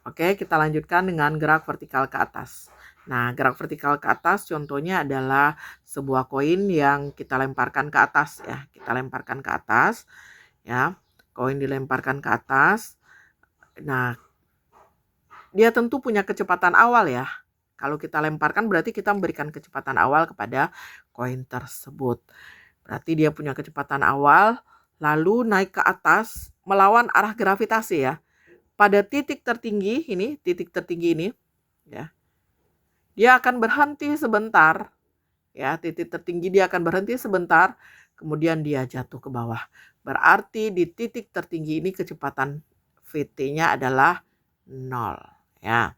Oke, kita lanjutkan dengan gerak vertikal ke atas. Nah, gerak vertikal ke atas contohnya adalah sebuah koin yang kita lemparkan ke atas ya. Kita lemparkan ke atas ya. Koin dilemparkan ke atas. Nah, dia tentu punya kecepatan awal ya. Kalau kita lemparkan berarti kita memberikan kecepatan awal kepada koin tersebut. Berarti dia punya kecepatan awal lalu naik ke atas melawan arah gravitasi ya. Pada titik tertinggi ini ya. Dia akan berhenti sebentar. Ya, titik tertinggi dia akan berhenti sebentar, kemudian dia jatuh ke bawah. Berarti di titik tertinggi ini kecepatan VT-nya adalah 0 ya.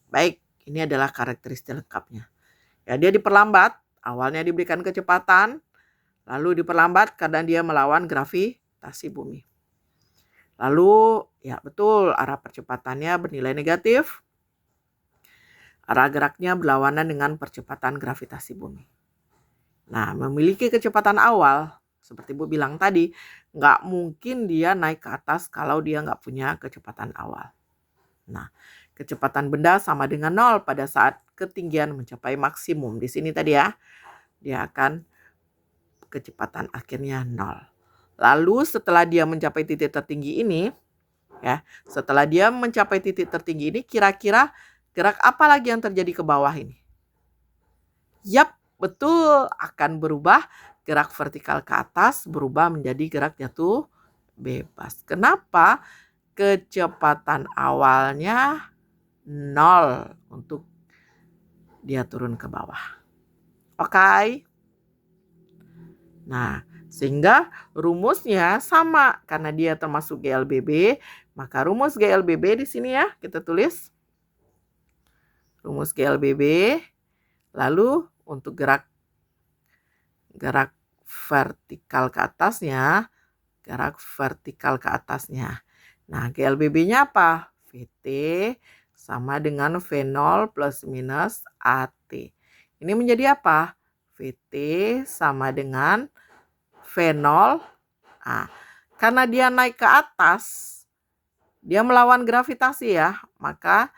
Baik, ini adalah karakteristik lengkapnya. Ya, dia diperlambat, awalnya diberikan kecepatan, lalu diperlambat karena dia melawan gravitasi bumi. Lalu, ya betul, arah percepatannya bernilai negatif. Arah geraknya berlawanan dengan percepatan gravitasi bumi. Nah, memiliki kecepatan awal, seperti Bu bilang tadi, nggak mungkin dia naik ke atas kalau dia nggak punya kecepatan awal. Nah, kecepatan benda sama dengan 0 pada saat ketinggian mencapai maksimum. Di sini tadi ya, dia akan kecepatan akhirnya 0. Lalu setelah dia mencapai titik tertinggi ini, ya, setelah dia mencapai titik tertinggi ini, kira-kira gerak apa lagi yang terjadi ke bawah ini? Yap, betul, akan berubah. Gerak vertikal ke atas berubah menjadi gerak jatuh bebas. Kenapa? Kecepatan awalnya 0 untuk dia turun ke bawah. Oke. Nah, sehingga rumusnya sama karena dia termasuk GLBB, maka rumus GLBB di sini ya, kita tulis. Rumus GLBB. Lalu untuk gerak vertikal ke atasnya, Nah, GLBB-nya apa? VT sama dengan V0 plus minus AT. Ini menjadi apa? VT sama dengan V0. Karena dia naik ke atas, dia melawan gravitasi ya, maka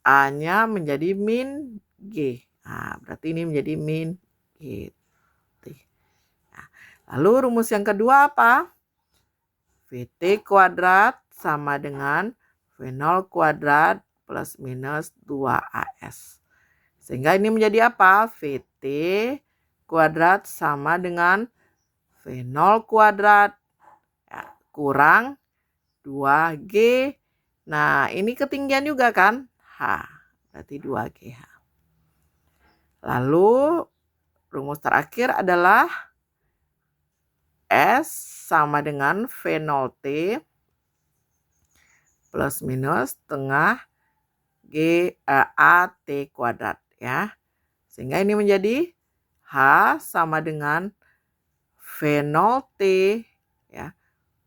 A-nya menjadi min G. Berarti ini menjadi min G. Lalu rumus yang kedua apa? VT kuadrat sama dengan V0 kuadrat plus minus 2AS. Sehingga ini menjadi apa? VT kuadrat sama dengan V0 kuadrat kurang 2G. Nah, ini ketinggian juga kan? Berarti 2GH. Lalu rumus terakhir adalah S sama dengan V0T plus minus setengah AT kuadrat ya. Sehingga ini menjadi H sama dengan V0T ya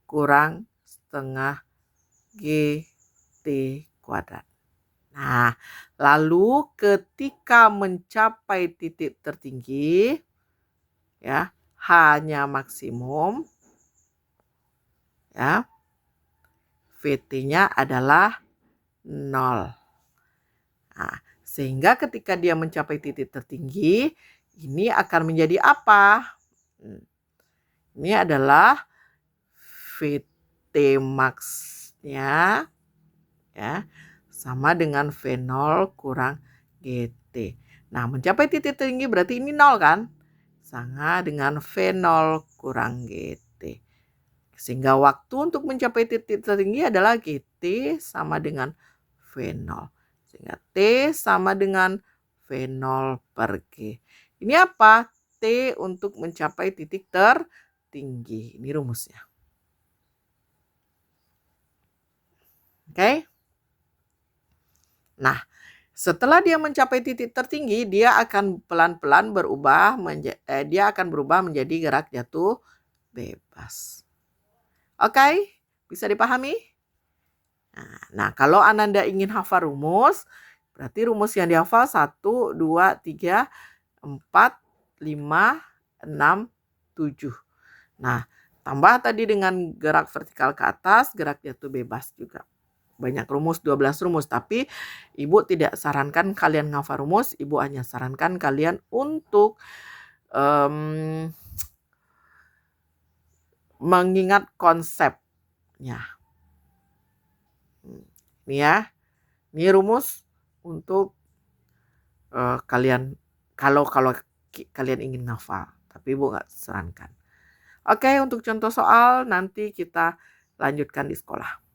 kurang setengah GT kuadrat. Nah, lalu ketika mencapai titik tertinggi ya, H-nya maksimum ya. VT-nya adalah 0. Nah, sehingga ketika dia mencapai titik tertinggi, ini akan menjadi apa? Ini adalah VT max-nya ya sama dengan V0 kurang GT. Nah, mencapai titik tertinggi berarti ini 0 kan? Sama dengan V0 kurang GT. Sehingga waktu untuk mencapai titik tertinggi adalah GT sama dengan V0. Sehingga T sama dengan V0 per G. Ini apa? T untuk mencapai titik tertinggi. Ini rumusnya. Oke? Nah, setelah dia mencapai titik tertinggi, dia akan pelan-pelan berubah menjadi gerak jatuh bebas. Oke, bisa dipahami? Nah, kalau Ananda ingin hafal rumus, berarti rumus yang dihafal 1, 2, 3, 4, 5, 6, 7. Nah, tambah tadi dengan gerak vertikal ke atas, gerak jatuh bebas juga. banyak rumus, 12 rumus, tapi Ibu tidak sarankan kalian ngafal rumus, Ibu hanya sarankan kalian untuk mengingat konsepnya. Ini ya, ini rumus untuk kalian kalau kalian ingin ngafal, tapi Ibu nggak sarankan. Oke, untuk contoh soal nanti kita lanjutkan di sekolah.